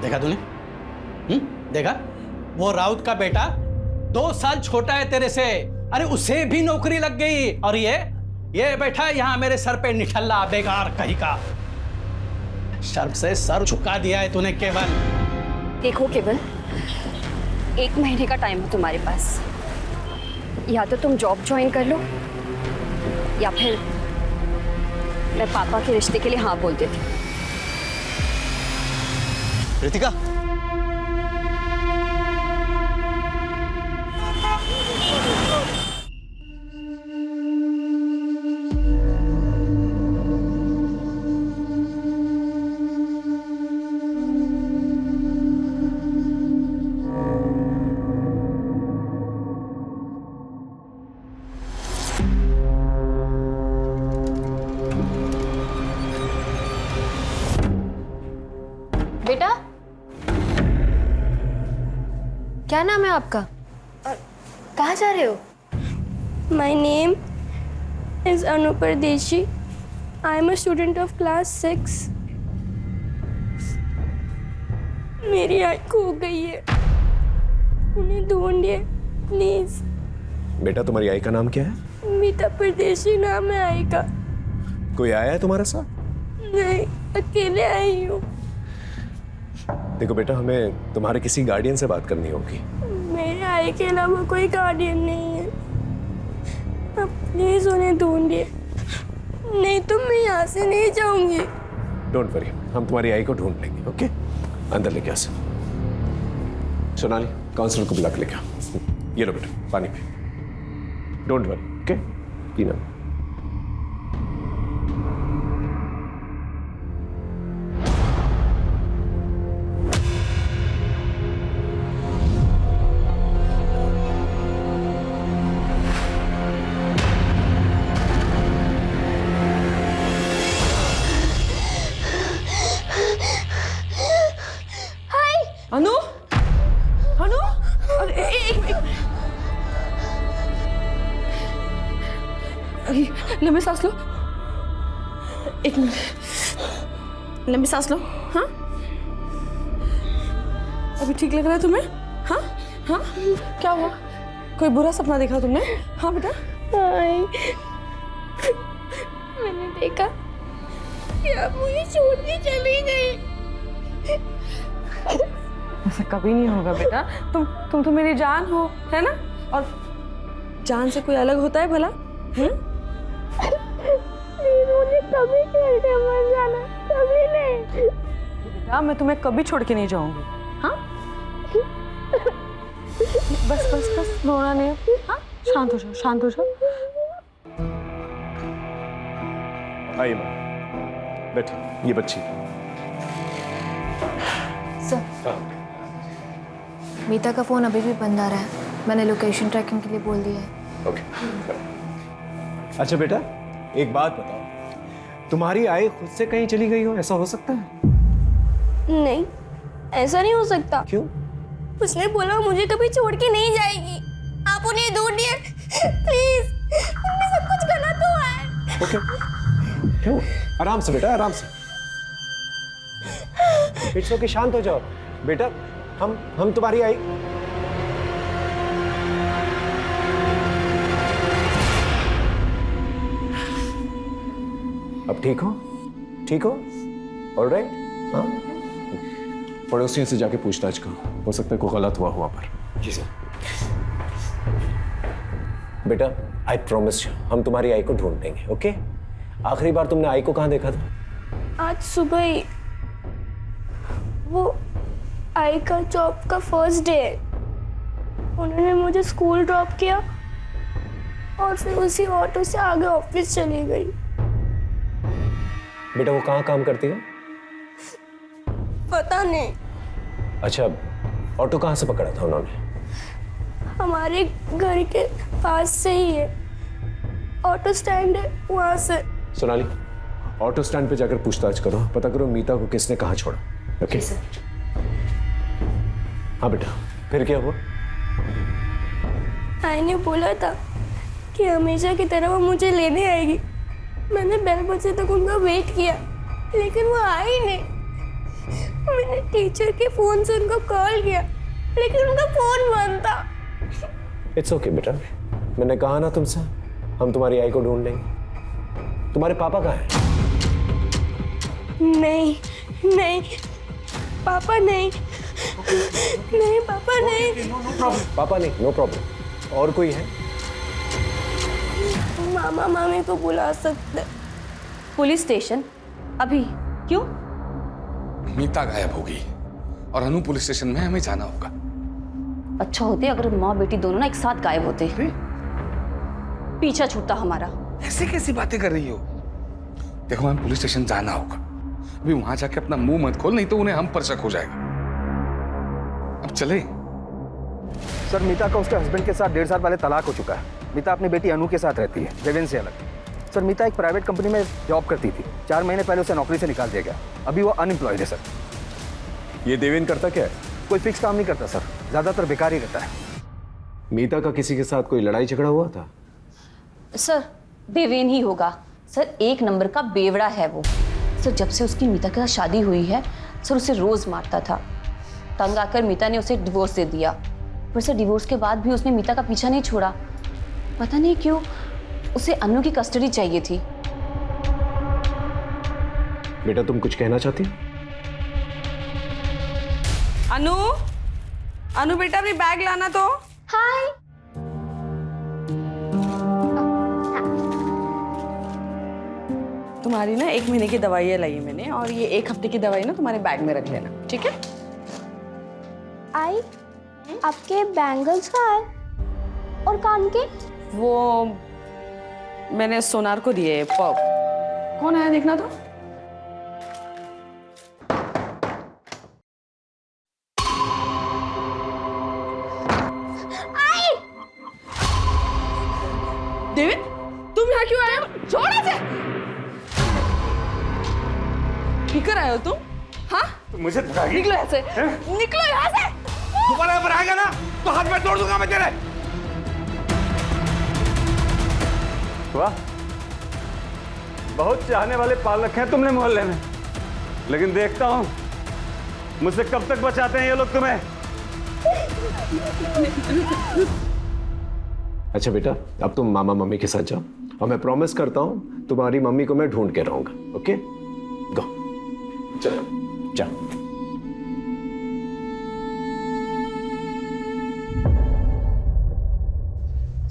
देखा तूने? देखा? वो राउत का बेटा 2 साल छोटा है तेरे से, अरे उसे भी नौकरी लग गई, और ये बैठा है यहाँ मेरे सर पे निठल्ला बेकार कहीं का। शर्म से सर झुका दिया है तूने केवल। देखो केवल, 1 महीने का टाइम है तुम्हारे पास, या तो तुम जॉब ज्वाइन कर लो या फिर मैं पापा के रिश्ते के लिए हाँ बोल देती हूँ। रितिका, बेटा, क्या नाम है आपका? कहाँ जा रहे हो? My name is Anu Pardeshi. I am a student of class 6. मेरी आँख खो गई है, उन्हें ढूंढिए प्लीज। बेटा तुम्हारी आई का नाम क्या है? मीता परदेशी नाम है आई का। कोई आया है तुम्हारे साथ? नहीं, अकेले आई हूँ। देखो बेटा, हमें तुम्हारे किसी गार्डियन से बात करनी होगी। मेरे आई के अलावा कोई गार्डियन नहीं है, अब प्लीज उन्हें ढूंढिए, नहीं तो मैं यहाँ से नहीं जाऊंगी। डोंट वरी, हम तुम्हारी आई को ढूंढ लेंगे। ओके, अंदर लेके आ। सोनाली, काउंसलर को बुला के लेके आओ। ये लो बेटा, पानी पी। डोंट वरी, ओके, पीना। अनु, अनु, अरे एक लंबी सांस लो। 1 मिनट, लंबी सांस लो। हाँ, अभी ठीक लग रहा है तुम्हें? हाँ हाँ, क्या हुआ? कोई बुरा सपना देखा तुमने? हाँ बेटा। मैंने देखा कि आप मुझे छोड़ के चली गई। ऐसा कभी नहीं होगा बेटा, तुम तो मेरी जान हो, है ना? और जान से कोई अलग होता है भला? मुझे कभी छोड़ के मत जाना, कभी नहीं। बेटा, मैं तुम्हें कभी छोड़ के नहीं जाऊंगी। हाँ, बस बस बस, रोना नहीं। हाँ, शांत हो जाओ, शांत हो जाओ। आइए माँ, बैठिए। ये बच्ची सर, मीता का फोन अभी भी बंद आ रहा है, मैंने लोकेशन ट्रैकिंग के लिए बोल दिया है। ओके। अच्छा बेटा, एक बात बताओ, तुम्हारी आई खुद से कहीं चली गई हो, ऐसा हो सकता है? नहीं, ऐसा नहीं हो सकता। क्यों? उसने बोला मुझे कभी छोड़ के नहीं जाएगी, आप उन्हें ढूंढिए प्लीज, उनमें सब कुछ गलत हुआ है। ओके, क्यों? आराम से बेटा, आराम से। इट्स ओके, शांत हो जाओ बेटा। हम तुम्हारी आई। अब ठीक हो? ठीक हो? ऑलराइट? हाँ, पड़ोसियों से जाके पूछताछ करो, हो सकता है कोई गलत हुआ वहां पर। जी सर। बेटा, आई प्रॉमिस यू, हम तुम्हारी आई को ढूंढ लेंगे। ओके? आखिरी बार तुमने आई को कहाँ देखा था? आज सुबह ही। वो आई का जॉब का फर्स्ट डे है, उन्होंने मुझे स्कूल ड्रॉप किया और फिर उसी ऑटो से आगे ऑफिस चली गई। बेटा, वो कहाँ काम करती है? पता नहीं। अच्छा, ऑटो कहाँ से पकड़ा था उन्होंने? हमारे घर के पास से ही है, ऑटो स्टैंड है वहां से। सोनाली, ऑटो स्टैंड पे जाकर पूछताछ करो, पता करो मीता को किसने कहाँ छोड़ा। ओके? हाँ बेटा, फिर क्या हुआ? आई ने बोला था कि हमेशा की तरह वो मुझे लेने आएगी। मैंने 12 बजे तक उनका वेट किया, लेकिन वो आई नहीं। मैंने टीचर के फोन से उनको कॉल किया, लेकिन उनका फोन बंद था। इट्स ओके बेटा, मैंने कहा ना तुमसे, हम तुम्हारी आई को ढूंढ लेंगे। तुम्हारे पापा कहाँ हैं? नहीं नहीं पापा नहीं, नहीं पापा नहीं। पापा नहीं, नो प्रॉब्लम। और कोई है? मामा मामी को बुला सकते। Police station? अभी? क्यों? मीता गायब होगी और अनु पुलिस स्टेशन में हमें जाना होगा। अच्छा होते अगर माँ बेटी दोनों ना एक साथ गायब होते, पीछा छूटता हमारा। ऐसे कैसी बातें कर रही हो? देखो हमें पुलिस स्टेशन जाना होगा। अभी वहां जाके अपना मुंह मत खोल, नहीं तो उन्हें हम पर शक हो जाएगा। अब चले। सर मीता का उसके हस्बैंड के साथ 1.5 साल पहले तलाक हो चुका है। मीता अपनी बेटी अनु के साथ रहती है, देवेन से अलग। सर मीता एक प्राइवेट कंपनी में जॉब करती थी। 4 महीने पहले उसे नौकरी से निकाल दिया गया। अभी वो अनएम्प्लॉयड है सर। ये देवेन करता क्या है? कोई फिक्स काम नहीं करता सर, ज्यादातर बेकार ही रहता है। मीता का किसी के साथ कोई लड़ाई झगड़ा हुआ था? सर देवेन ही होगा सर, 1 नंबर का बेवड़ा है वो सर। जब से उसकी मीता के साथ शादी हुई है सर, उसे रोज मारता था। तंग आकर मीता ने उसे डिवोर्स दे दिया, पर सर डिवोर्स के बाद भी उसने मीता का पीछा नहीं छोड़ा। पता नहीं क्यों उसे अनु की कस्टडी चाहिए थी। बेटा तुम कुछ कहना चाहती हो? अनु, अनु बेटा अपनी बैग लाना तो। हाय। तुम्हारी ना 1 महीने की दवाइयाँ लाई है मैंने, और ये 1 हफ्ते की दवाई ना तुम्हारे बैग में रख लेना, ठीक है? आई, आपके बैंगल्स कहाँ है और कान के? वो मैंने सोनार को दिए। कौन आया देखना तो। देविन, तुम यहाँ क्यों आए हो? छोड़ इसे। फिकर आए हो तुम? हाँ? मुझे धराएगी? निकलो यहाँ से, निकलो यहाँ से। दोबारा पर आएगा ना तो हाथ में तोड़ दूंगा मैं तेरे। वाह, बहुत चाहने वाले पाल रखे हैं तुमने मोहल्ले में, लेकिन देखता हूँ मुझसे कब तक बचाते हैं ये लोग तुम्हें। अच्छा बेटा, अब तुम मामा मम्मी के साथ जाओ, और मैं प्रॉमिस करता हूं तुम्हारी मम्मी को मैं ढूंढ के रहूंगा। ओके, गो, चलो जाओ।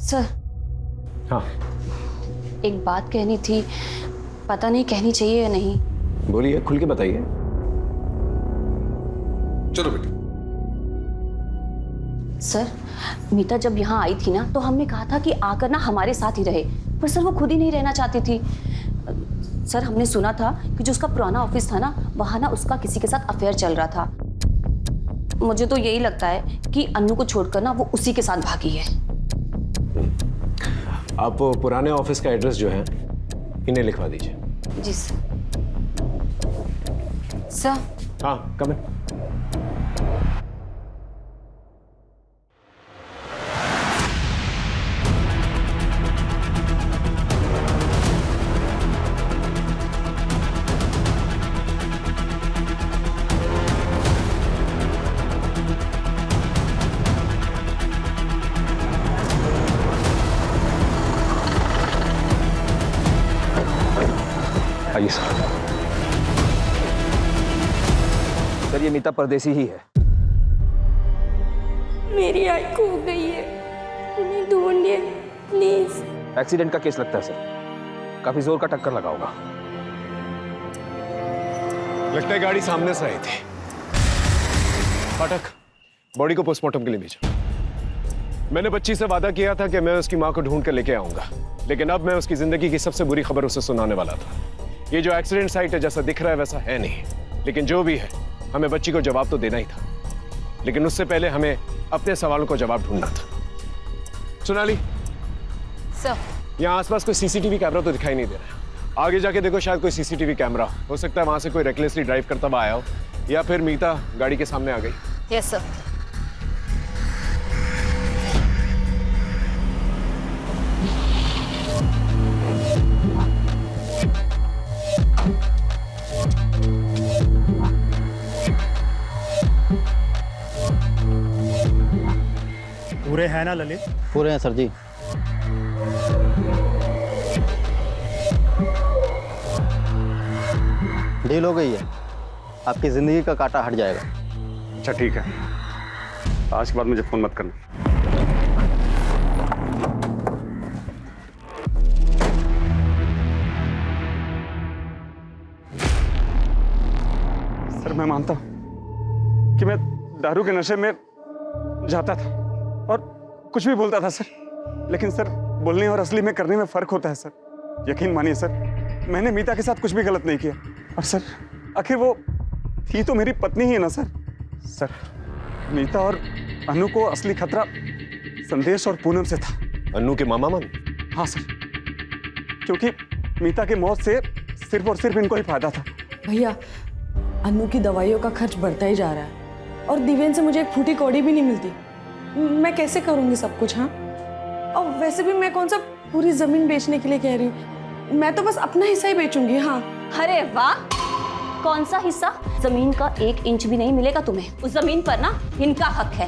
सर हाँ एक बात कहनी थी, पता नहीं कहनी चाहिए या नहीं। बोलिए, खुल के बताइए। चलो बेटा। सर मीता जब यहाँ आई थी ना, तो हमने कहा था कि आकर ना हमारे साथ ही रहे, पर सर वो खुद ही नहीं रहना चाहती थी। सर हमने सुना था कि जो उसका पुराना ऑफिस था ना, वहाँ ना उसका किसी के साथ अफेयर चल रहा था। मुझे तो यही लगता है कि अन्नू को छोड़कर ना वो उसी के साथ भागी है। आप पुराने ऑफिस का एड्रेस जो है इन्हें लिखवा दीजिए। जी सर। सर हाँ, कम इन। आइए सर, ये मीता परदेसी ही है। मेरी आई खो गई है, उन्हें ढूंढिए प्लीज। एक्सीडेंट का केस लगता है सर, काफी जोर का टक्कर लगा होगा। लगता है गाड़ी सामने से आई थी। पाठक, बॉडी को पोस्टमार्टम के लिए भेजो। मैंने बच्ची से वादा किया था कि मैं उसकी मां को ढूंढ कर लेके आऊंगा, लेकिन अब मैं उसकी जिंदगी की सबसे बुरी खबर उसे सुनाने वाला था। ये जो एक्सीडेंट साइट है, जैसा दिख रहा है वैसा है नहीं, लेकिन जो भी है हमें बच्ची को जवाब तो देना ही था, लेकिन उससे पहले हमें अपने सवालों को जवाब ढूंढना था। सोनाली सर, यहाँ आसपास कोई सीसीटीवी कैमरा तो दिखाई नहीं दे रहा है। आगे जाके देखो, शायद कोई सीसीटीवी कैमरा हो सकता है वहां से कोई रेकलेसली ड्राइव करता हुआ आया हो, या फिर मीता गाड़ी के सामने आ गई। Yes sir. पूरे हैं ना ललित? पूरे हैं सर जी। डील हो गई है, आपकी ज़िंदगी का कांटा हट जाएगा। अच्छा ठीक है, आज के बाद मुझे फ़ोन मत करना। सर मैं मानता हूँ कि मैं दारू के नशे में जाता था और कुछ भी बोलता था सर, लेकिन सर बोलने और असली में करने में फ़र्क होता है सर। यकीन मानिए सर, मैंने मीता के साथ कुछ भी गलत नहीं किया। और सर आखिर वो थी तो मेरी पत्नी ही है ना सर। सर मीता और अनु को असली खतरा संदेश और पूनम से था। अन्नू के मामा मामी? हाँ सर, क्योंकि मीता की मौत से सिर्फ और सिर्फ इनको ही फायदा था। भैया, अनु की दवाइयों का खर्च बढ़ता ही जा रहा है और दिव्यन से मुझे एक फूटी कौड़ी भी नहीं मिलती। मैं कैसे करूंगी सब कुछ? हाँ, और वैसे भी मैं कौन सा पूरी जमीन बेचने के लिए कह रही हूँ, मैं तो बस अपना हिस्सा ही बेचूंगी। हाँ। अरे वाह, कौन सा हिस्सा? जमीन का 1 इंच भी नहीं मिलेगा तुम्हें। उस जमीन पर ना इनका हक है।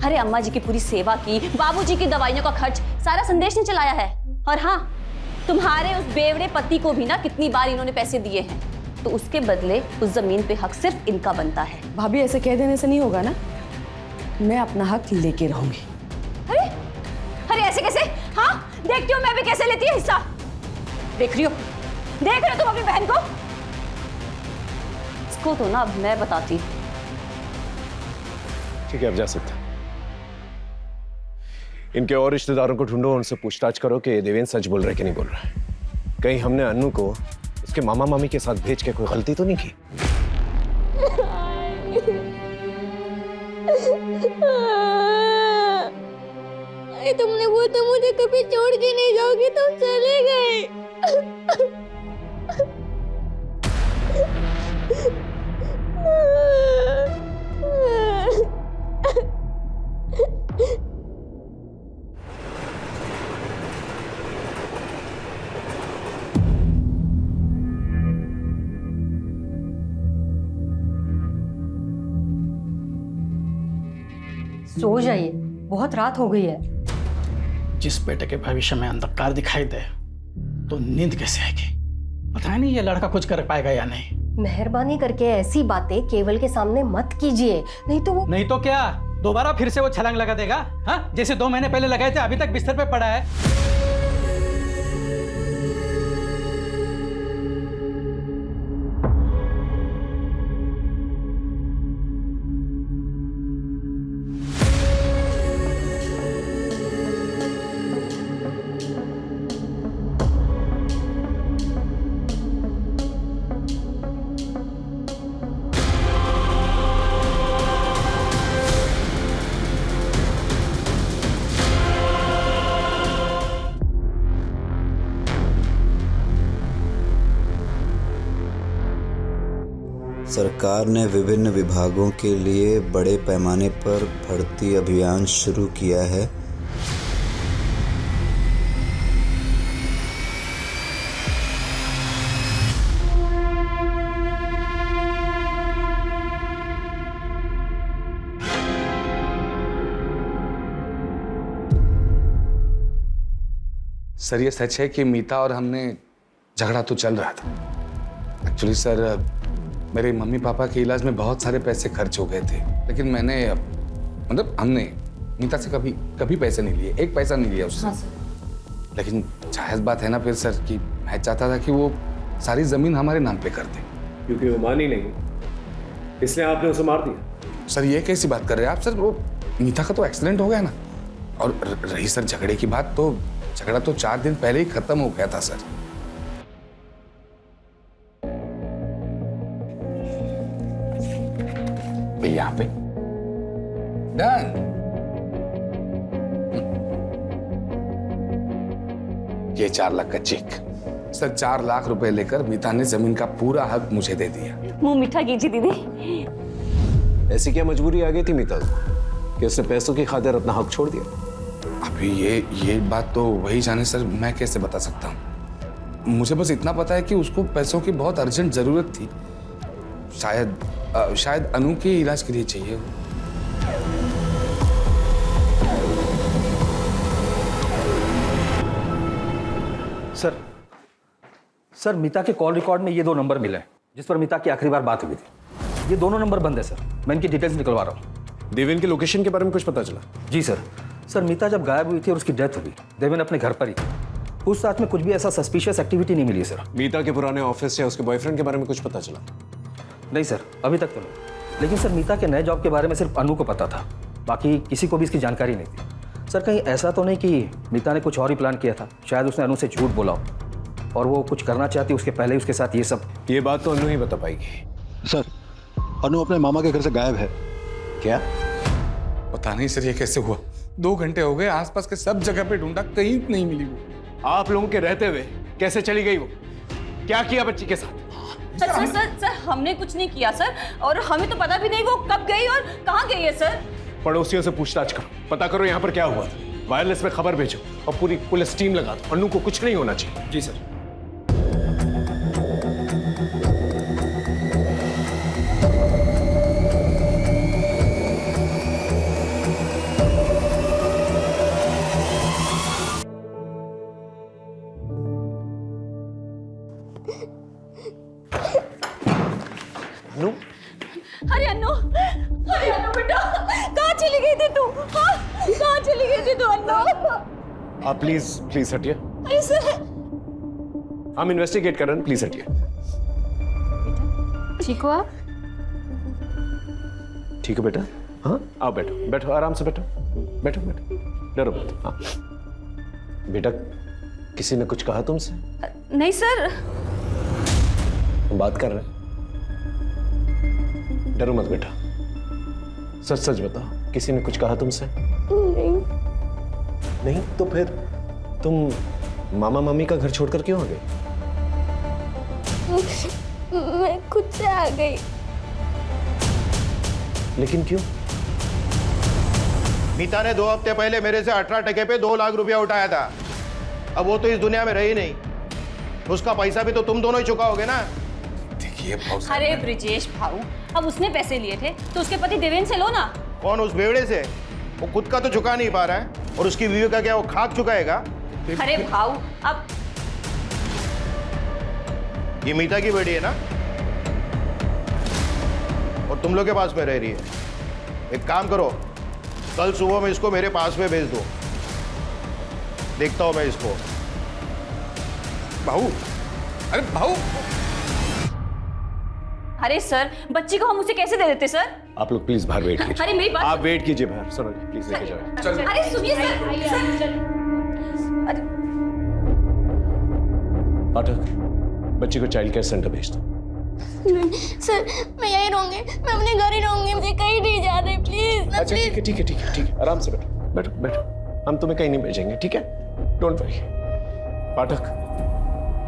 अरे अम्मा जी की पूरी सेवा की, बाबूजी की दवाइयों का खर्च सारा संदेश ने चलाया है। और हाँ, तुम्हारे उस बेवड़े पति को भी ना कितनी बार इन्होंने पैसे दिए हैं, तो उसके बदले उस जमीन पे हक सिर्फ इनका बनता है। भाभी, ऐसे कह देने से नहीं होगा ना, मैं अपना हक लेके रहूंगी। अरे अरे ऐसे कैसे? हाँ, देखती हो मैं भी कैसे लेती है हिस्सा। देख रही हो तुम अपनी बहन को? इसको तो ना अब मैं बताती। ठीक है, अब जा सकते हैं। इनके और रिश्तेदारों को ढूंढो, उनसे पूछताछ करो कि देवेंद्र सच बोल रहा है कि नहीं बोल रहा है। कहीं हमने अनु को उसके मामा मामी के साथ भेज के कोई गलती तो नहीं की? तुमने वो तो मुझे कभी छोड़ के नहीं जाओगी, तुम चले गए। सो जाइए, बहुत रात हो गई है। जिस बेटे के भविष्य में अंधकार दिखाई दे तो नींद कैसे आएगी? पता नहीं ये लड़का कुछ कर पाएगा या नहीं। मेहरबानी करके ऐसी बातें केवल के सामने मत कीजिए, नहीं तो क्या दोबारा फिर से वो छलांग लगा देगा? हाँ, जैसे 2 महीने पहले लगाए थे, अभी तक बिस्तर पे पड़ा है। सरकार ने विभिन्न विभागों के लिए बड़े पैमाने पर भर्ती अभियान शुरू किया है। सर ये सच है कि मीता और हमने झगड़ा तो चल रहा था। एक्चुअली सर, मेरे मम्मी पापा के इलाज में बहुत सारे पैसे खर्च हो गए थे, लेकिन मैंने मतलब हमने मीता से कभी पैसे नहीं लिए, 1 पैसा नहीं लिया उससे। हाँ सर। लेकिन जायज़ बात है ना फिर सर कि मैं चाहता था कि वो सारी ज़मीन हमारे नाम पे कर दे। क्योंकि वो मानी नहीं, इसलिए आपने उसे मार दिया। सर ये कैसी बात कर रहे हैं आप? सर वो मीता का तो एक्सीडेंट हो गया ना, और रही सर झगड़े की बात, तो झगड़ा तो 4 दिन पहले ही खत्म हो गया था सर। यहाँ पे डन। ये 4 लाख का चेक। सर 4 लाख रुपए लेकर मीता ने जमीन का पूरा हक मुझे दे दिया। मुंह मीठा कीजिए दीदी। ऐसी क्या मजबूरी आ गई थी मीता को कि उसने पैसों की खातिर अपना हक छोड़ दिया? अभी ये बात तो वही जाने सर, मैं कैसे बता सकता हूँ। मुझे बस इतना पता है कि उसको पैसों की बहुत अर्जेंट जरूरत थी, शायद अनु के इलाज के लिए चाहिए। सर मीता के कॉल रिकॉर्ड में ये 2 नंबर मिले हैं जिस पर मीता की आखिरी बार बात हुई थी। ये दोनों नंबर बंद है सर। मैं इनकी डिटेल्स निकलवा रहा हूँ। देवेन की लोकेशन के बारे में कुछ पता चला? जी सर। सर मीता जब गायब हुई थी और उसकी डेथ हुई, देवेन अपने घर पर ही थी। उस साथ में कुछ भी ऐसा सस्पिशियस एक्टिविटी नहीं मिली सर। मीता के पुराने ऑफिस या उसके बॉयफ्रेंड के बारे में कुछ पता चला? नहीं सर, अभी तक तो नहीं। लेकिन सर मीता के नए जॉब के बारे में सिर्फ अनु को पता था, बाकी किसी को भी इसकी जानकारी नहीं थी। सर कहीं ऐसा तो नहीं कि मीता ने कुछ और ही प्लान किया था? शायद उसने अनु से झूठ बोला हो और वो कुछ करना चाहती उसके पहले ही उसके साथ ये सब। ये बात तो अनु ही बता पाएगी। सर अनु अपने मामा के घर से गायब है। क्या? पता नहीं सर ये कैसे हुआ। 2 घंटे हो गए, आसपास के सब जगह पे ढूंढा, कहीं नहीं मिली वो। आप लोगों के रहते हुए कैसे चली गई वो? क्या किया बच्ची के साथ? सर हमने कुछ नहीं किया सर, और हमें तो पता भी नहीं वो कब गई और कहाँ गई है सर। पड़ोसियों से पूछताछ करो, पता करो यहाँ पर क्या हुआ था। वायरलेस में खबर भेजो और पूरी पुलिस टीम लगा दो। अनु को कुछ नहीं होना चाहिए। जी सर। अरे अन्नू बेटा, कहाँ चली गई थी तू? हाँ? कहाँ चली गई थी तू अन्नू? आप प्लीज हटिए। अरे सर, हम इन्वेस्टिगेट कर रहे हैं, प्लीज हटिए। ठीक हो आप? ठीक है बेटा। हाँ आओ, बैठो बैठो, आराम से बैठो, बैठो बैठो, डरो मत। हाँ बेटा, किसी ने कुछ कहा तुमसे? नहीं सर। हम बात कर रहे हैं, डरो मत बेटा। सच सच बताओ, किसी ने कुछ कहा तुमसे? नहीं। नहीं तो फिर तुम मामा मम्मी का घर छोड़कर क्यों आ गई? मैं खुद से आ गई। लेकिन क्यों? मीता ने 2 हफ्ते पहले मेरे से 18 टके पे 2 लाख रुपया उठाया था। अब वो तो इस दुनिया में रही नहीं, उसका पैसा भी तो तुम दोनों ही चुकाओगे ना। देखिए अरे ब्रिजेश भाऊ, अब उसने पैसे लिए थे तो उसके पति देवेन से लो ना। कौन? उस बेवड़े से? वो खुद का तो चुका नहीं पा रहा है, और उसकी बीवी का क्या वो खाक चुकाएगा? अरे भाऊ, अब ये मीता की बेटी है ना, और तुम लोग के पास में रह रही है। एक काम करो, कल सुबह में इसको मेरे पास में भेज दो, देखता हूं मैं इसको। भाऊ, अरे भाऊ। अरे सर, बच्ची को हम उसे कैसे दे देते सर? आप लोग प्लीज बाहर वेट कीजिए। अरे मेरी बात, आप वेट कीजिए बाहर। सुनो प्लीज, लेके जाओ। अरे सुनिए सर। अरे पाठक, बच्ची को चाइल्ड केयर सेंटर भेज दो। नहीं सर, मैं यहीं रहूंगी, मैं अपने घर ही रहूंगी, मुझे कहीं नहीं जाना प्लीज। अच्छा ठीक है ठीक है ठीक है ठीक है, आराम से बैठो बैठो बैठो, हम तुम्हें कहीं नहीं भेजेंगे, ठीक है? Don't worry. पाठक,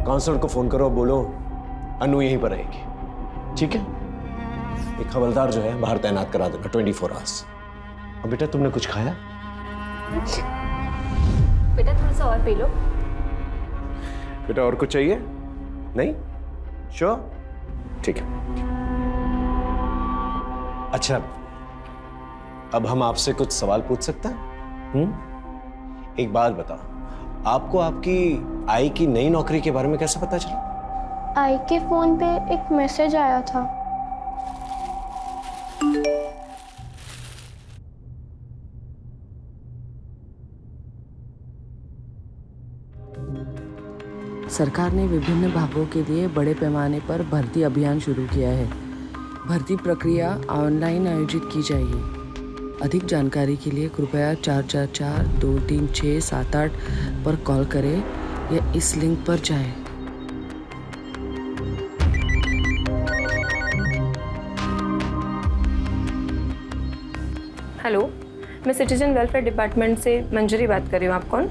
काउंसलर को फोन करो, बोलो अनु यहीं पर रहेगी, ठीक है? एक हवलदार जो है बाहर तैनात करा देना 24 आवर्स। अब बेटा, तुमने कुछ खाया? बेटा थोड़ा सा और पी लो। बेटा और कुछ चाहिए? नहीं? श्योर? ठीक है। अच्छा, अब हम आपसे कुछ सवाल पूछ सकते हैं? एक बात बताओ, आपको आपकी आई की नई नौकरी के बारे में कैसे पता चला? आई के फोन पे एक मैसेज आया था। सरकार ने विभिन्न विभागों के लिए बड़े पैमाने पर भर्ती अभियान शुरू किया है। भर्ती प्रक्रिया ऑनलाइन आयोजित की जाएगी। अधिक जानकारी के लिए कृपया 444-236-78 पर कॉल करें या इस लिंक पर जाएं। हेलो, मैं सिटीजन वेलफेयर डिपार्टमेंट से मंजरी बात कर रही हूँ। आप कौन?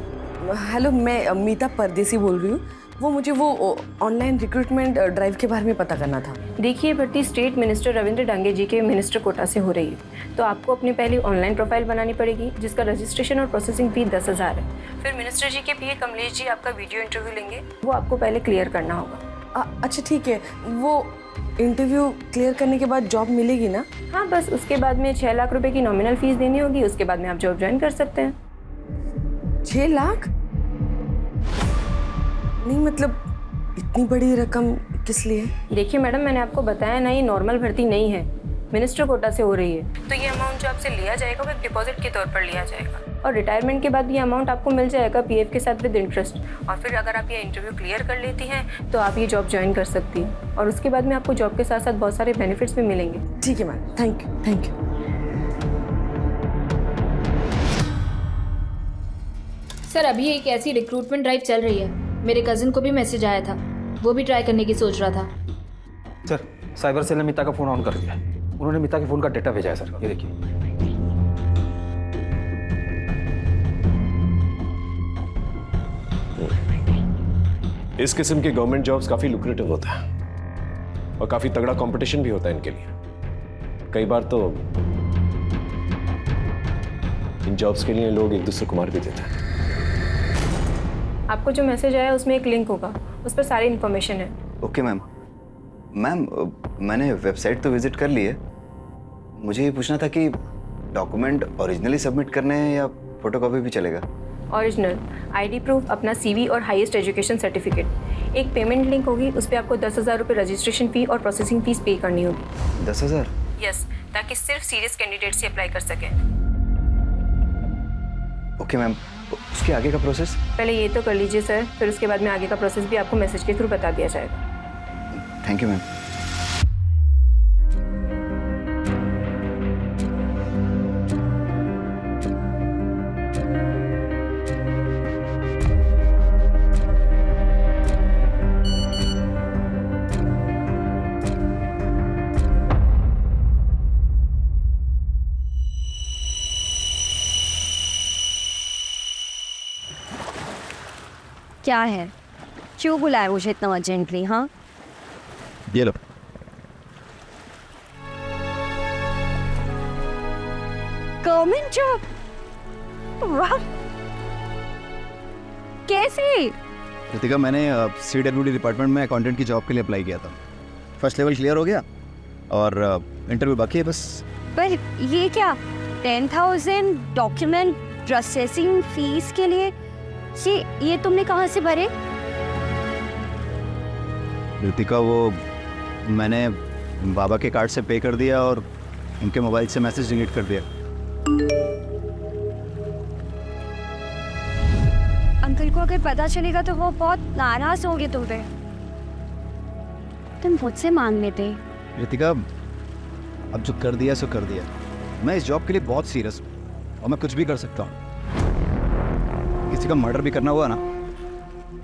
हेलो, मैं मीता परदेसी बोल रही हूँ। वो मुझे वो ऑनलाइन रिक्रूटमेंट ड्राइव के बारे में पता करना था। देखिए, भर्ती स्टेट मिनिस्टर रविंद्र डांगे जी के मिनिस्टर कोटा से हो रही है, तो आपको अपनी पहली ऑनलाइन प्रोफाइल बनानी पड़ेगी, जिसका रजिस्ट्रेशन और प्रोसेसिंग फी 10,000 है। फिर मिनिस्टर जी के पीए कमलेश जी आपका वीडियो इंटरव्यू लेंगे, वो आपको पहले क्लियर करना होगा। अच्छा ठीक है, वो इंटरव्यू क्लियर करने के बाद जॉब मिलेगी ना? हाँ, बस उसके बाद में 6 लाख रुपए की नॉमिनल फीस देनी होगी। उसके बाद में आप जॉब ज्वाइन कर सकते हैं। 6 लाख? नहीं मतलब इतनी बड़ी रकम किस लिए? देखिए मैडम, मैंने आपको बताया ना, ये नॉर्मल भर्ती नहीं है, मिनिस्टर कोटा से हो रही है। तो ये अमाउंट जो आपसे लिया जाएगा वो एक डिपॉजिट के तौर पर लिया जाएगा, और रिटायरमेंट के बाद ये अमाउंट आपको मिल जाएगा पीएफ के साथ विद इंटरेस्ट। और फिर अगर आप ये इंटरव्यू क्लियर कर लेती हैं तो आप ये जॉब ज्वाइन कर सकती हैं, और उसके बाद में आपको जॉब के साथ साथ बहुत सारे बेनिफिट्स भी मिलेंगे। ठीक है ma'am, thank you thank you. Sir अभी एक ऐसी रिक्रूटमेंट ड्राइव चल रही है, मेरे कजिन को भी मैसेज आया था, वो भी ट्राई करने की सोच रहा था। सर साइबर सेल ने मिता का फ़ोन ऑन कर दिया है। उन्होंने मिता के फ़ोन का डेटा भेजा है सर, ये देखिए। इस किस्म के गवर्नमेंट जॉब्स काफी लुक्रेटिव होता है और काफी तगड़ा कंपटीशन भी होता है इनके लिए। कई बार तो इन जॉब्स के लिए लोग एक दूसरे को मार भी देते हैं। आपको जो मैसेज आया उसमें एक लिंक होगा, उस पर सारी इन्फॉर्मेशन है। Okay ma'am. मैम मैंने वेबसाइट तो विजिट कर ली है, मुझे ये पूछना था कि डॉक्यूमेंट ओरिजिनली सबमिट करने हैं या फोटोकॉपी भी चलेगा? ओरिजिनल, आईडी प्रूफ, अपना सीवी और हाईएस्ट एजुकेशन सर्टिफिकेट। एक पेमेंट लिंक होगी, उस पर आपको 10,000 रुपये रजिस्ट्रेशन फी और प्रोसेसिंग फीस पे करनी होगी। 10,000? यस, ताकि सिर्फ सीरियस कैंडिडेट से अप्लाई कर सकें। ओके मैम, उसके आगे का प्रोसेस? पहले ये तो कर लीजिए सर, फिर उसके बाद में आगे का प्रोसेस भी आपको मैसेज के थ्रू बता दिया जाएगा। Thank you ma'am. क्या है, क्यों बुलाया मुझे इतना अर्जेंटली? हाँ ये लो। Government job? वाह, कैसे? रितिका, मैंने CWD डिपार्टमेंट में अकाउंटेंट की जॉब के लिए अप्लाई किया था। फर्स्ट लेवल क्लियर हो गया और इंटरव्यू बाकी है बस। पर ये क्या, 10,000 डॉक्यूमेंट प्रोसेसिंग फीस के लिए? ये तुमने कहाँ से भरे? रितिका, वो मैंने बाबा के कार्ड से पे कर दिया और उनके मोबाइल से मैसेज डिलीट कर दिया। अंकल को अगर पता चलेगा तो वो बहुत नाराज होंगे तुम पे। तुम मुझसे मांग लेते। रितिका, अब जो कर दिया सो कर दिया। मैं इस जॉब के लिए बहुत सीरियस हूँ और मैं कुछ भी कर सकता हूँ। किसी का मर्डर भी करना हुआ ना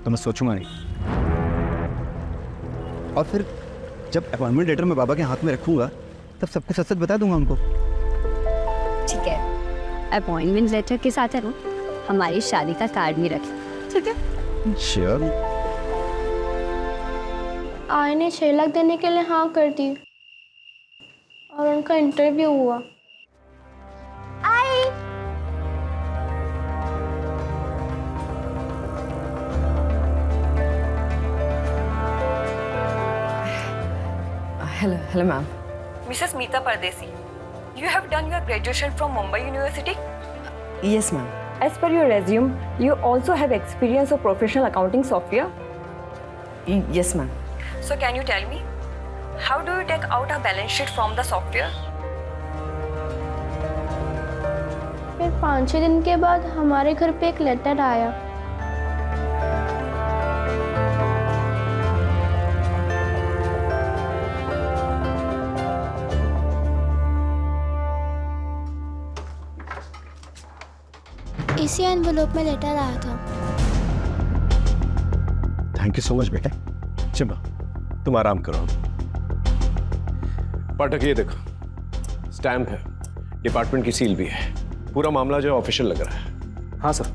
तो मैं सोचूंगा नहीं। और फिर जब अपॉइंटमेंट लेटर मैं बाबा के हाथ में रखूंगा तब सबको सच सच बता दूंगा उनको। ठीक है, अपॉइंटमेंट लेटर के साथ है ना हमारी शादी का कार्ड भी रखें, ठीक है? श्योर। आई ने 6 लाख देने के लिए हाँ कर दी और उनका इंटरव्यू हुआ। आई Hello ma'am. Mrs. Meeta Pardesi, you have done your graduation from Mumbai University? Yes ma'am. As per your resume, you also have experience of professional accounting software? Yes ma'am. So can you tell me, how do you take out a balance sheet from the software? फिर 5-6 दिन के बाद हमारे घर पे एक letter आया। इसी एनवेलोप में लेटर आया था। थैंक यू सो मच बेटा। चिंबा, तुम आराम करो। पाठक, ये देखो, स्टैम्प है, डिपार्टमेंट की सील भी है। पूरा मामला जो ऑफिशियल लग रहा है। हाँ सर,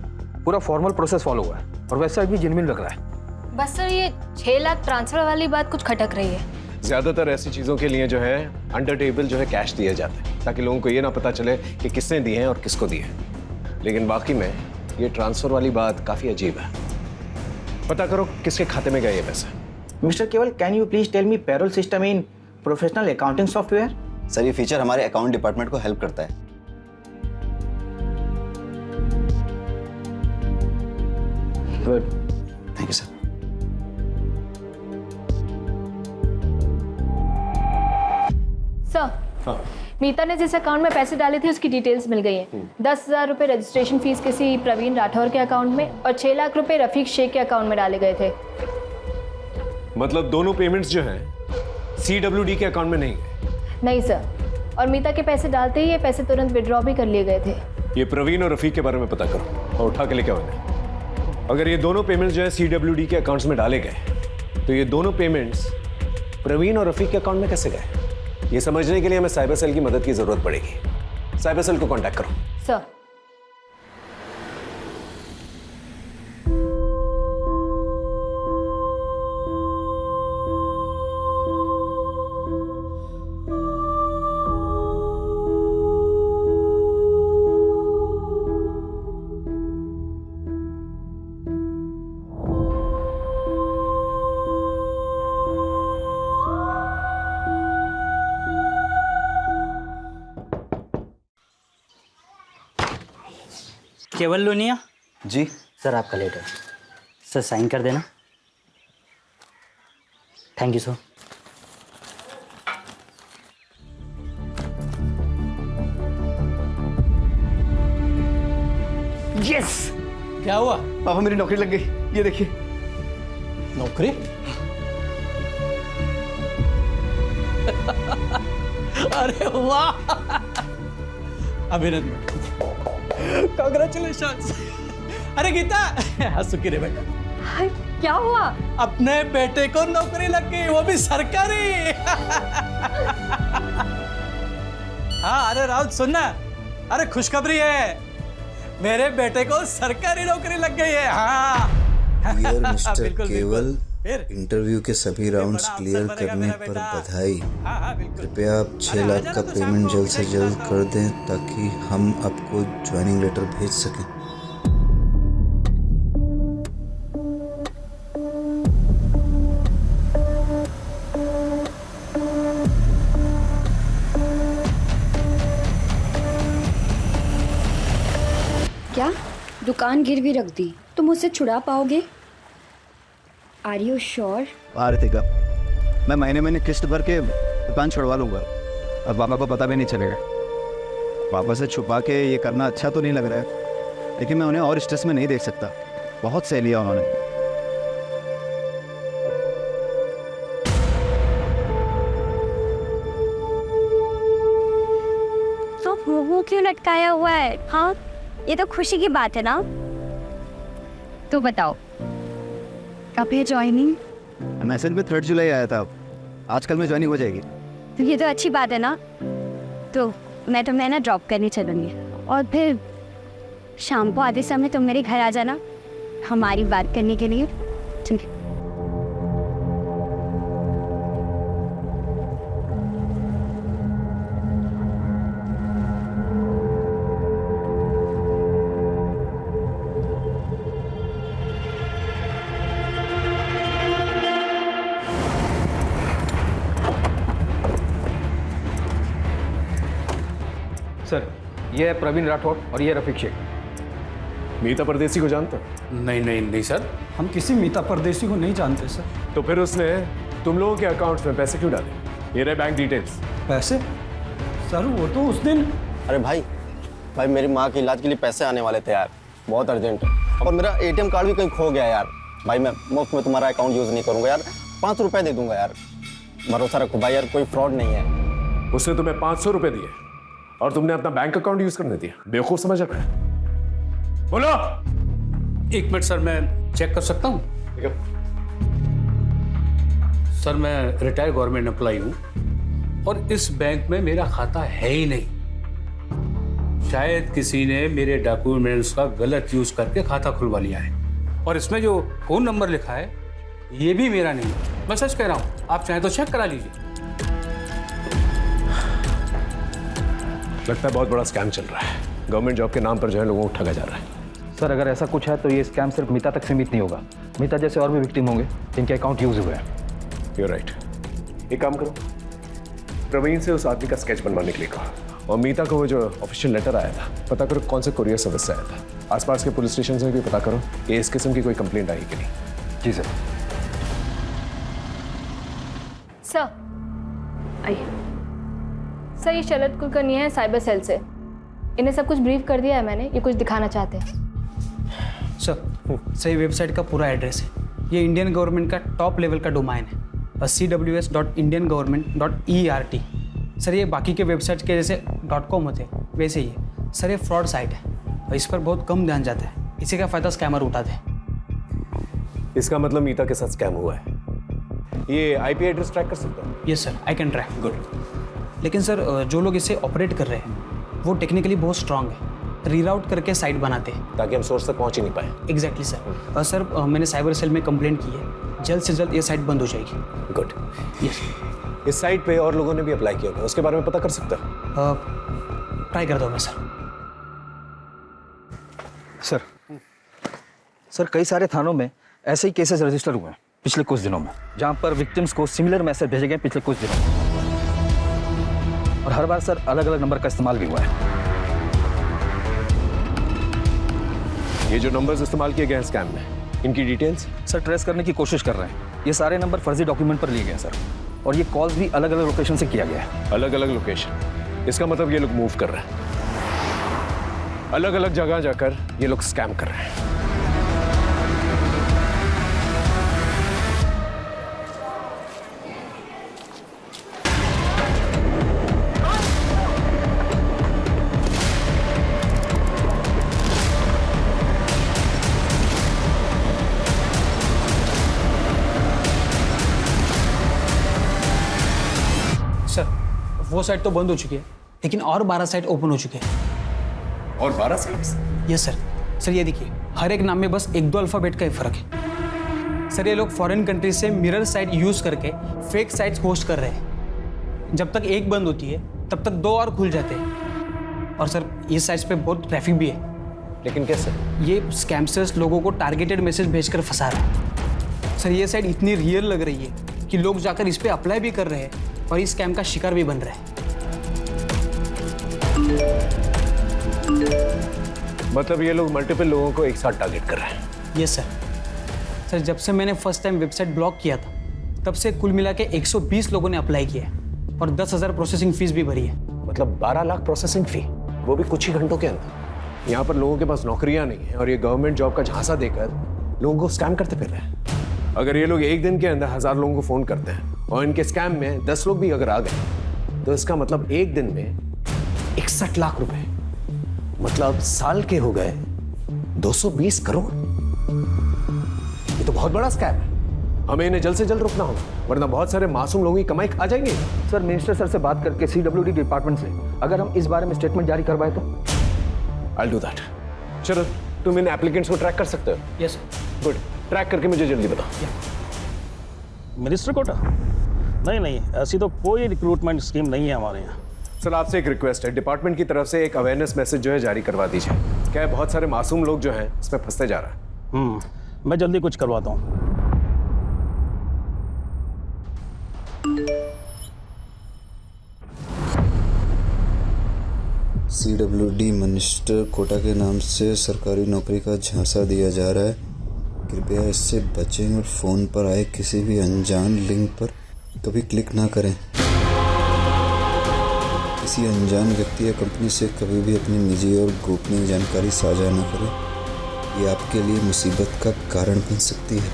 पूरा फॉर्मल प्रोसेस फॉलो हुआ है और वेबसाइट भी जेन्युइन लग रहा है। बस सर ये 6 लाख ट्रांसफर वाली बात कुछ खटक रही है। ज्यादातर ऐसी चीजों के लिए जो है अंडर टेबल जो है कैश दिए जाते हैं ताकि लोगों को ये ना पता चले कि किसने दिए हैं और किसको दिए हैं। लेकिन बाकी में ये ट्रांसफर वाली बात काफी अजीब है। पता करो किसके खाते में गए ये पैसा। Mister Keval, can you please tell me payroll system in professional accounting software? Sir, ये फीचर हमारे अकाउंट डिपार्टमेंट को हेल्प करता है। Good, thank you sir. Sir, हाँ मीता ने जिस अकाउंट में पैसे डाले थे उसकी डिटेल्स मिल गई हैं। 10,000 रुपये रजिस्ट्रेशन फीस किसी प्रवीण राठौर के अकाउंट में और 6 लाख रुपए रफीक शेख के अकाउंट में डाले गए थे। मतलब दोनों पेमेंट्स जो हैं CWD के अकाउंट में नहीं गए? नहीं सर, और मीता के पैसे डालते ही ये पैसे तुरंत विड्रॉ भी कर लिए गए थे। ये प्रवीण और रफीक के बारे में पता करो और उठा के लेके आओ इन्हें। अगर ये दोनों पेमेंट्स जो है CWD के अकाउंट्स में डाले गए तो ये दोनों पेमेंट्स प्रवीण और रफीक के अकाउंट में कैसे गए? ये समझने के लिए हमें साइबर सेल की मदद की जरूरत पड़ेगी। साइबर सेल को कांटेक्ट करो। सर, केवल लोनिया जी सर, आपका लेटर सर, साइन कर देना। Thank you sir. यस। क्या हुआ? पापा मेरी नौकरी लग गई, ये देखिए। नौकरी? अरे वाह, अभिनंदन, कांग्रेचुलेशंस। अरे गीता, सुखी रे बेटा। क्या हुआ? अपने बेटे को नौकरी लग गई, वो भी सरकारी। हाँ, अरे राउत सुनना, अरे खुशखबरी है, मेरे बेटे को सरकारी नौकरी लग गई है। हाँ डियर मिस्टर बिल्कुल, केवल, फिर? इंटरव्यू के सभी राउंड्स क्लियर करने पर बधाई। कृपया आप 6 लाख का पेमेंट जल्द से जल्द कर दें ताकि हम आपको ज्वाइनिंग लेटर भेज सकें। क्या दुकान गिरवी रख दी? तुम मुझसे छुड़ा पाओगे? Are you sure? आरतिका, मैं महीने महीने किस्त भर के दुकान छुड़वा लूंगा और पापा को पता भी नहीं चलेगा। पापा से छुपा के ये करना अच्छा तो नहीं लग रहा है, लेकिन मैं उन्हें और स्ट्रेस में नहीं देख सकता। बहुत सह लिया उन्होंने। तो मुंह क्यों लटकाया हुआ है? हाँ, ये तो खुशी की बात है ना। तो बताओ, कब है ज्वाइनिंग? मैसेज में 3 जुलाई आया था, आजकल में ज्वाइनिंग हो जाएगी। तो ये तो अच्छी बात है ना। तो मैं तुम्हें ना ड्रॉप करने चलूँगी और फिर शाम को आधे समय तुम मेरे घर आ जाना हमारी बात करने के लिए, ठीक है? सर, ये है प्रवीण राठौर और ये रफीक शेख। मीता परदेसी को जानते हो? नहीं नहीं नहीं सर, हम किसी मीता परदेसी को नहीं जानते सर। तो फिर उसने तुम लोगों के अकाउंट्स में पैसे क्यों डाले? ये रहे बैंक डिटेल्स। पैसे? सर वो तो उस दिन। अरे भाई मेरी माँ के इलाज के लिए पैसे आने वाले थे यार, बहुत अर्जेंट है। और मेरा ATM कार्ड भी कहीं खो गया यार। भाई मैं मुफ्त में तुम्हारा अकाउंट यूज़ नहीं करूँगा यार, 5 रुपये दे दूंगा यार। भरोसा रखो भाई यार, कोई फ्रॉड नहीं है। उसने तुम्हें 500 रुपये दिए और तुमने अपना बैंक अकाउंट यूज करने दिया? बेवकूफ समझ रखा है। बोलो। 1 मिनट सर, मैं चेक कर सकता हूँ? सर, मैं रिटायर्ड गवर्नमेंट एम्प्लॉई हूँ और इस बैंक में मेरा खाता है ही नहीं। शायद किसी ने मेरे डॉक्यूमेंट्स का गलत यूज करके खाता खुलवा लिया है और इसमें जो फोन नंबर लिखा है ये भी मेरा नहीं है। मैं सच कह रहा हूँ, आप चाहें तो चेक करा लीजिए। लगता है बहुत बड़ा स्कैम चल रहा है। गवर्नमेंट जॉब के नाम पर जो है लोगों को ठगा जा रहा है। सर, अगर ऐसा कुछ है तो ये स्कैम सिर्फ मीता तक सीमित नहीं होगा। मीता जैसे और भी विक्टिम होंगे जिनके अकाउंट यूज हुए हैं। You're right। एक काम करो, प्रवीण से उस आदमी का स्केच बनवाने के लिए कहा और मीता को वो जो ऑफिशियल लेटर आया था पता करो कौन से कुरियर सर्विस से आया था। आसपास के पुलिस स्टेशन से भी पता करो कि इस किस्म की कोई कंप्लेंट आई कि नहीं। जी सर। सर, आइए। सर ये शरद कुलकर्णी है साइबर सेल से। इन्हें सब कुछ ब्रीफ कर दिया है मैंने, ये कुछ दिखाना चाहते हैं। सर सही वेबसाइट का पूरा एड्रेस है। ये इंडियन गवर्नमेंट का टॉप लेवल का डोमाइन है, cws.indiangovernment.ert। सर ये बाकी के वेबसाइट के जैसे .com होते हैं वैसे ही है। सर ये फ्रॉड साइट है और इस पर बहुत कम ध्यान जाता है, इसी का फ़ायदा स्कैमर उठाते हैं। इसका मतलब मीता के साथ स्कैम हुआ है। ये आईपी एड्रेस ट्रैक कर सकता है? Yes sir, I can track. Good. लेकिन सर जो लोग इसे ऑपरेट कर रहे हैं वो टेक्निकली बहुत स्ट्रांग है, रीराउट करके साइट बनाते हैं ताकि हम सोर्स तक पहुंच ही नहीं पाए। Exactly sir. सर मैंने साइबर सेल में कंप्लेंट की है, जल्द से जल्द ये साइट बंद हो जाएगी। गुड। यस। इस साइट पे और लोगों ने भी अप्लाई किया होगा, उसके बारे में पता कर सकता है? ट्राई कर दो मैं सर। सर कई सारे थानों में ऐसे ही केसेस रजिस्टर हुए हैं पिछले कुछ दिनों में, जहां पर विक्टिम्स को सिमिलर मैसेज भेजे गए पिछले कुछ दिनों में, और हर बार सर अलग अलग नंबर का इस्तेमाल भी हुआ है। ये जो नंबर्स इस्तेमाल किए गए हैं स्कैम में, इनकी डिटेल्स सर ट्रेस करने की कोशिश कर रहे हैं। ये सारे नंबर फर्जी डॉक्यूमेंट पर लिए गए हैं सर, और ये कॉल्स भी अलग अलग लोकेशन से किया गया है। अलग अलग लोकेशन, इसका मतलब ये लोग मूव कर रहे हैं, अलग अलग जगह जाकर ये लोग स्कैम कर रहे हैं। वो साइट तो बंद हो चुकी है, लेकिन और 12 साइट ओपन हो चुके हैं। और 12 साइट्स? Yes sir. सर ये देखिए, हर एक नाम में बस 1-2 अल्फाबेट का ही फर्क है। सर ये लोग फॉरेन कंट्रीज से मिरर साइट यूज करके फेक साइट्स होस्ट कर रहे हैं। जब तक एक बंद होती है तब तक 2 और खुल जाते हैं। और सर ये साइट्स पे बहुत ट्रैफिक भी है। लेकिन कैसे? ये स्कैमर्स लोगों को टारगेटेड मैसेज भेजकर फंसा रहे हैं। सर ये साइट इतनी रियल लग रही है कि लोग जाकर इस पर अप्लाई भी कर रहे हैं और इस स्कैम का शिकार भी बन रहे हैं। मतलब ये लोग मल्टीपल लोगों को एक साथ टारगेट कर रहे हैं? Yes sir. सर जब से मैंने फर्स्ट टाइम वेबसाइट ब्लॉक किया था तब से कुल मिला के 120 लोगों ने अप्लाई किया है और 10,000 प्रोसेसिंग फीस भी भरी है। मतलब 12 लाख प्रोसेसिंग फी, वो भी कुछ ही घंटों के अंदर। यहाँ पर लोगों के पास नौकरियां नहीं है और ये गवर्नमेंट जॉब का झांसा देकर लोगों को स्कैम करते फिर रहे हैं। अगर ये लोग एक दिन के अंदर 1000 लोगों को फोन करते हैं और इनके स्कैम में 10 लोग भी अगर आ गए तो इसका मतलब एक दिन में 61 लाख रुपए, मतलब साल के हो गए 220 करोड़। ये तो बहुत बड़ा स्कैम है। हमें इन्हें जल्द से जल्द रोकना होगा, वरना बहुत सारे मासूम लोगों की कमाई खा जाएंगे। सर मिनिस्टर सर से बात करके CWD डिपार्टमेंट से अगर हम इस बारे में स्टेटमेंट जारी करवाए तो? I'll do that। चलो तुम इन एप्लीकेंट्स को ट्रैक कर सकते हो? यस गुड, ट्रैक करके मुझे जल्दी बताओ। मिनिस्टर कोटा? नहीं, ऐसी तो कोई रिक्रूटमेंट स्कीम नहीं है हमारे यहाँ। सर आपसे एक रिक्वेस्ट है, डिपार्टमेंट की तरफ से एक अवेयरनेस मैसेज जो है जारी करवा दीजिए। क्या है, बहुत सारे मासूम लोग जो हैं इसमें फंसते जा रहा है। मैं जल्दी कुछ करवाता हूँ। CWD मिनिस्टर कोटा के नाम से सरकारी नौकरी का झांसा दिया जा रहा है, कृपया इससे बचें और फ़ोन पर आए किसी भी अनजान लिंक पर कभी क्लिक ना करें। किसी अनजान व्यक्ति या कंपनी से कभी भी अपनी निजी और गोपनीय जानकारी साझा न करें, ये आपके लिए मुसीबत का कारण बन सकती है।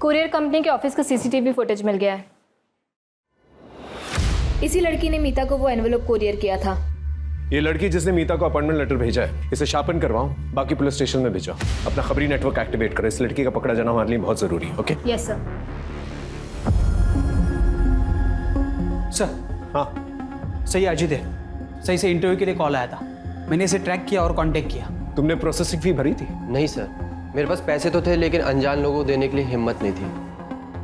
कुरियर कंपनी के ऑफिस का CCTV फुटेज मिल गया है। इसी लड़की ने मीता को वो एनवेलप कुरियर किया था। ये लड़की जिसने मीता को अपॉइंटमेंट लेटर भेजा है, इसे शार्पन करवाओ, बाकी पुलिस स्टेशन में भेजो। अपना खबरी नेटवर्क एक्टिवेट करो, इस लड़की का पकड़ा जाना हमारे लिए बहुत जरूरी है। ओके? Yes sir. सर हाँ सही अजीत है, सही से इंटरव्यू के लिए कॉल आया था, मैंने इसे ट्रैक किया और कांटेक्ट किया। तुमने प्रोसेसिंग फी भरी थी? नहीं सर, मेरे पास पैसे तो थे लेकिन अनजान लोगों को देने के लिए हिम्मत नहीं थी।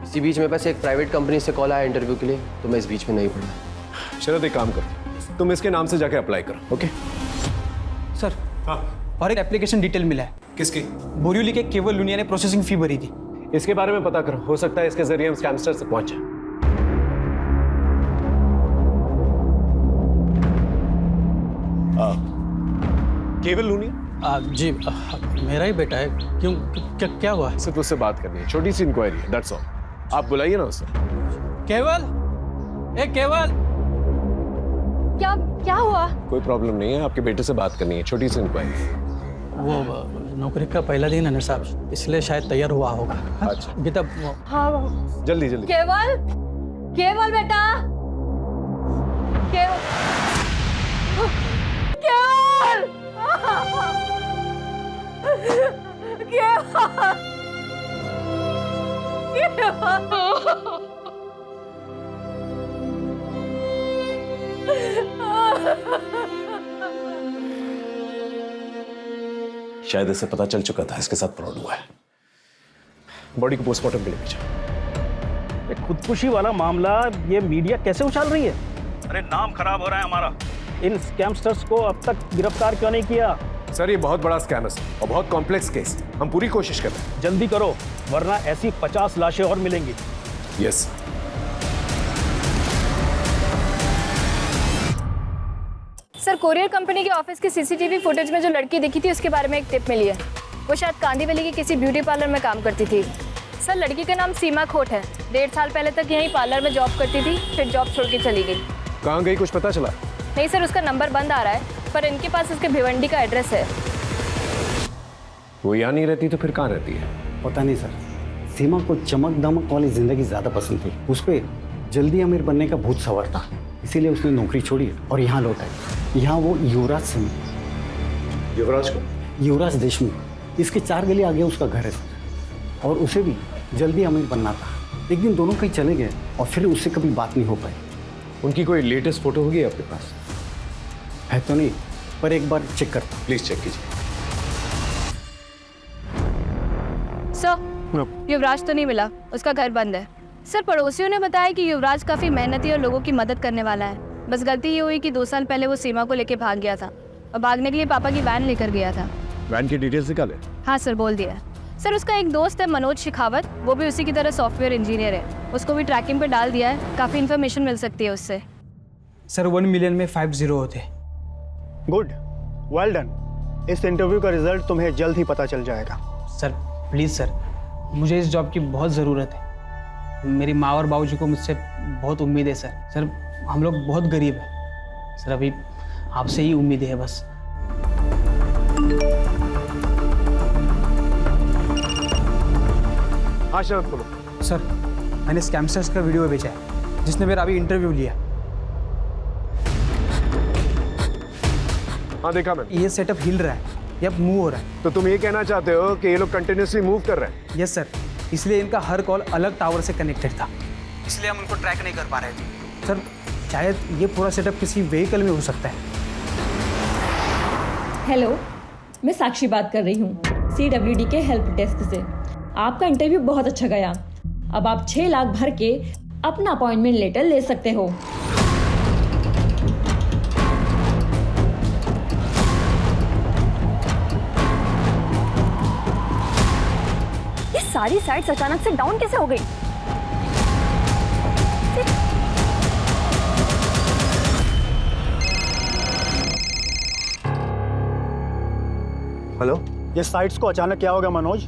इसी बीच मेरे पास एक प्राइवेट कंपनी से कॉल आया इंटरव्यू के लिए, तो मैं इस बीच में नहीं पड़ा। शरद एक काम करो, तुम इसके नाम से जाके अप्लाई करो। Okay sir? हाँ। और एक एप्लीकेशन डिटेल मिला है। किसकी? बोरिवली के केवल लुनिया ने प्रोसेसिंग फी भरी थी। इसके बारे में पता करो, हो सकता है इसके जरिए हम स्कैमस्टर से पहुंच जाए। केवल लूनिया? जी मेरा ही बेटा है। क्यों, क्या हुआ? सिर्फ उससे बात करनी है, छोटी सी इंक्वायरी है, दैट्स ऑल। आप बुलाइए ना उसे। केवल, ए केवल, क्या हुआ? कोई प्रॉब्लम नहीं है, आपके बेटे से बात करनी है, छोटी सी इंक्वायरी। वो नौकरी का पहला दिन है ना साहब, इसलिए शायद तैयार हुआ होगा। अच्छा गीता, हाँ जल्दी जल्दी। केवल, केवल बेटा, केवल, केवल, शायद इसे पता चल चुका था इसके साथ फ्रॉड हुआ है। बॉडी को पोस्टमार्टम के लिए भेजा। खुदकुशी वाला मामला ये मीडिया कैसे उछाल रही है? अरे नाम खराब हो रहा है हमारा। इन स्कैमस्टर्स को अब तक गिरफ्तार क्यों नहीं किया? सर ये बहुत बड़ा स्कैम है और बहुत कॉम्प्लेक्स केस, हम पूरी कोशिश कर रहे हैं। जल्दी करो वरना ऐसी 50 लाशें और मिलेंगी। यस। सर कोरियर कंपनी के ऑफिस की सीसीटीवी फुटेज में जो लड़की दिखी थी उसके बारे में एक टिप मिली है। वो शायद कांदीवली की किसी ब्यूटी पार्लर में काम करती थी। सर लड़की का नाम सीमा खोट है। 1.5 साल पहले तक यहीं पार्लर में जॉब करती थी, फिर जॉब छोड़ के चली गई। कहाँ गई कुछ पता चला? नहीं सर, उसका नंबर बंद आ रहा है, पर इनके पास उसके भिवंडी का एड्रेस है। वो यहाँ नहीं रहती तो फिर कहाँ रहती है? पता नहीं सर, सीमा को चमक दमक वाली जिंदगी ज़्यादा पसंद थी। उस पर जल्दी अमीर बनने का भूत सवार था, इसीलिए उसने नौकरी छोड़ी और यहाँ लौट आई। यहाँ वो युवराज सिंह, युवराज को? युवराज देशमुख, इसके 4 गली आगे उसका घर है सर। और उसे भी जल्दी अमीर बनना था। एक दिन दोनों कहीं चले गए और फिर उससे कभी बात नहीं हो पाई। उनकी कोई लेटेस्ट फोटो होगी आपके पास? है तो नहीं, पर एक बार चेक करता। प्लीज चेक कीजिए। सर युवराज तो नहीं मिला, उसका घर बंद है। सर पड़ोसियों ने बताया कि युवराज काफ़ी मेहनती और लोगों की मदद करने वाला है। बस गलती ये हुई कि 2 साल पहले वो सीमा को लेके भाग गया था और भागने के लिए पापा की वैन लेकर गया था। वैन की डिटेल्स निकाले? हाँ सर, बोल दिया। सर उसका एक दोस्त है मनोज शेखावत, वो भी उसी की तरह सॉफ्टवेयर इंजीनियर है। उसको भी ट्रैकिंग पे डाल दिया है, काफ़ी इन्फॉर्मेशन मिल सकती है उससे। सर 1 मिलियन में 5 0 होते। Good, well done. इस इंटरव्यू का रिजल्ट तुम्हें जल्द ही पता चल जाएगा। सर प्लीज़ सर, मुझे इस जॉब की बहुत ज़रूरत है। मेरी माँ और बाबूजी को मुझसे बहुत उम्मीद है सर। सर हम लोग बहुत गरीब हैं सर, अभी आपसे ही उम्मीद है बस। हाँ शरद बोलो। सर मैंने स्कैमस्टर्स का वीडियो भेजा है जिसने मेरा अभी इंटरव्यू लिया। हाँ देखा मैंने। ये सेटअप हिल रहा है, ये अब मूव हो रहा है। तो तुम ये कहना चाहते हो कि ये लोग कंटिन्यूसली मूव कर रहे हैं? यस सर, इसलिए इनका हर कॉल अलग टावर से कनेक्टेड था, इसलिए हम उनको ट्रैक नहीं कर पा रहे थे। सर शायद ये पूरा सेटअप किसी व्हीकल में हो सकता है। हेलो, मैं साक्षी बात कर रही हूँ CWD के हेल्प डेस्क से। आपका इंटरव्यू बहुत अच्छा गया। अब आप 6 लाख भर के अपना अपॉइंटमेंट लेटर ले सकते हो। ये सारी साइट्स अचानक से डाउन कैसे हो गई? हेलो, ये साइट्स को अचानक क्या हो गया मनोज?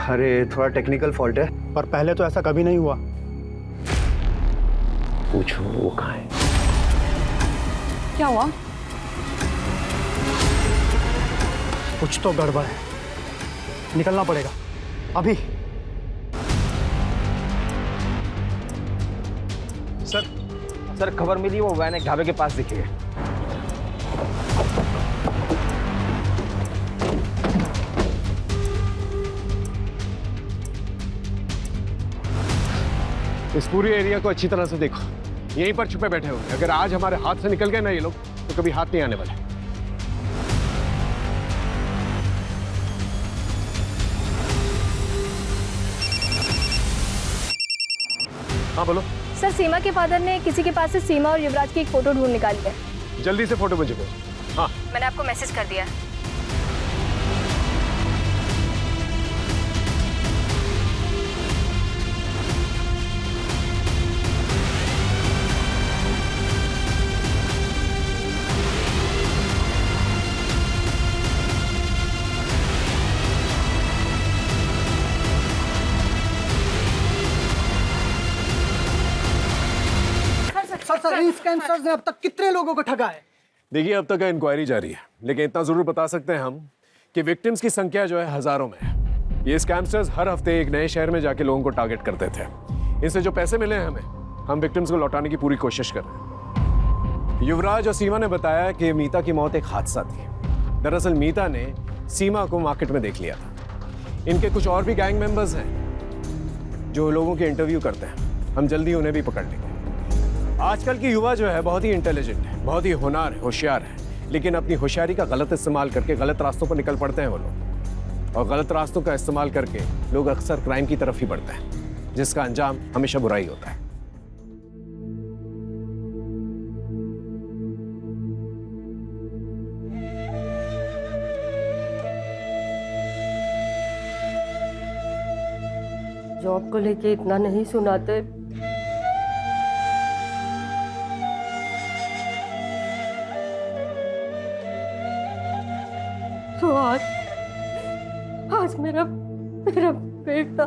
अरे थोड़ा टेक्निकल फॉल्ट है। पर पहले तो ऐसा कभी नहीं हुआ। पूछो वो कहाँ है? क्या हुआ? कुछ तो गड़बड़ है, निकलना पड़ेगा अभी। सर खबर मिली, वो वैन एक ढाबे के पास दिखी है। इस पूरी एरिया को अच्छी तरह से देखो, यहीं पर छुपे बैठे होंगे। अगर आज हमारे हाथ से निकल गए ना ये लोग तो कभी हाथ नहीं आने वाले। हाँ बोलो। सर सीमा के फादर ने किसी के पास से सीमा और युवराज की एक फ़ोटो ढूंढ निकाली है। जल्दी से फोटो मुझे भेजो। हाँ मैंने आपको मैसेज कर दिया। इन स्कैमस्टर्स ने अब तक कितने लोगों को ठगा है? देखिए, अब तक इंक्वायरी जारी है, लेकिन इतना जरूर बता सकते हैं हम कि विक्टिम्स की संख्या जो है हजारों में है। ये स्कैमस्टर्स हर हफ्ते एक नए शहर में जाके लोगों को टारगेट करते थे। इनसे जो पैसे मिले हैं हमें, हम विक्टिम्स को लौटाने की पूरी कोशिश कर रहे हैं। युवराज और सीमा ने बताया कि मीता की मौत एक हादसा थी। दरअसल मीता ने सीमा को मार्केट में देख लिया था। इनके कुछ और भी गैंग मेंबर्स हैं जो लोगों के इंटरव्यू करते हैं। हम जल्दी उन्हें भी पकड़ लेंगे। आजकल की युवा जो है बहुत ही इंटेलिजेंट है, बहुत ही होनहार है, होशियार है, लेकिन अपनी होशियारी का गलत इस्तेमाल करके गलत रास्तों पर निकल पड़ते हैं वो लोग। और गलत रास्तों का इस्तेमाल करके लोग अक्सर क्राइम की तरफ ही बढ़ते हैं, जिसका अंजाम हमेशा बुराई होता है। जॉब को लेके इतना नहीं सुनाते। तो आज मेरा बेटा